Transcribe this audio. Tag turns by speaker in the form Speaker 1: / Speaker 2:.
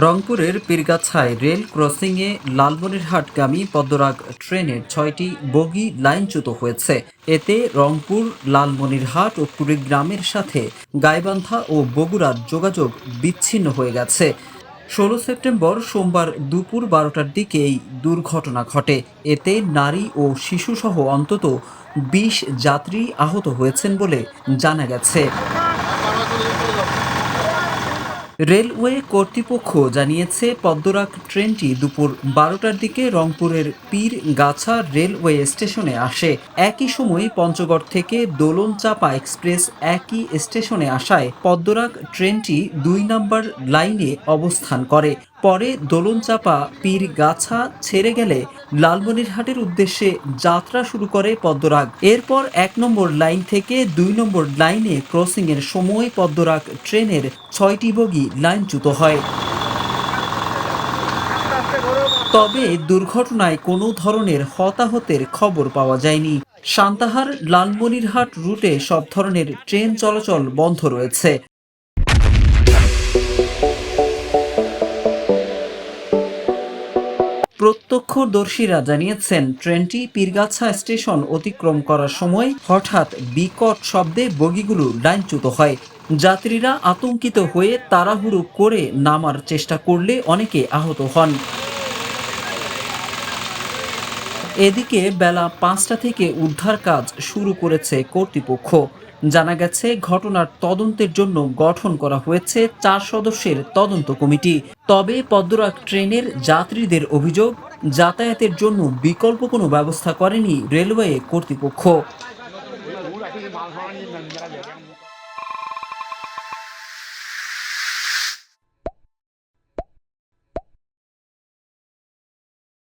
Speaker 1: রংপুরের পীরগাছায় রেল ক্রসিংয়ে লালমনিরহাটগামী পদ্মরাগ ট্রেনের ৬টি বগি লাইনচ্যুত হয়েছে। এতে রংপুর, লালমনিরহাট ও কুড়িগ্রামের সাথে গাইবান্ধা ও বগুড়ার যোগাযোগ বিচ্ছিন্ন হয়ে গেছে। ১৬ সেপ্টেম্বর সোমবার দুপুর ১২টার দিকে এই দুর্ঘটনা ঘটে। এতে নারী ও শিশুসহ অন্তত ২০ যাত্রী আহত হয়েছেন বলে জানা গেছে। রেলওয়ে কর্তৃপক্ষ জানিয়েছে, পদ্মরাগ ট্রেনটি দুপুর ১২টার দিকে রংপুরের পীরগাছা রেলওয়ে স্টেশনে আসে। একই সময় পঞ্চগড় থেকে দোলনচাঁপা এক্সপ্রেস একই স্টেশনে আসায় পদ্মরাগ ট্রেনটি ২ নম্বর লাইনে অবস্থান করে। পরে দোলনচাঁপা পীরগাছা ছেড়ে গেলে লালমনিরহাটের উদ্দেশ্যে যাত্রা শুরু করে পদ্মরাগ। এরপর ১ নম্বর লাইন থেকে ২ নম্বর লাইনে ক্রসিংয়ের সময় পদ্মরাগ ট্রেনের ৬টি বগি লাইনচ্যুত হয়। তবে দুর্ঘটনায় কোনো ধরনের হতাহতের খবর পাওয়া যায়নি। সান্তাহার লালমনিরহাট রুটে সব ধরনের ট্রেন চলাচল বন্ধ রয়েছে। প্রত্যক্ষদর্শীরা জানিয়েছেন, ট্রেনটি পীরগাছা স্টেশন অতিক্রম করার সময় হঠাৎ বিকট শব্দে বগিগুলো লাইনচ্যুত হয়। যাত্রীরা আতঙ্কিত হয়ে তাড়াহুড়ো করে নামার চেষ্টা করলে অনেকে আহত হন। এদিকে বেলা ৫টা থেকে উদ্ধার কাজ শুরু করেছে কর্তৃপক্ষ। জানা গেছে, ঘটনার তদন্তের জন্য গঠন করা হয়েছে ৪ সদস্যের তদন্ত কমিটি। তবে পদ্মরাগ ট্রেনের যাত্রীদের অভিযোগ, যাতায়াতের জন্য বিকল্প কোনো ব্যবস্থা করেনি রেলওয়ে কর্তৃপক্ষ।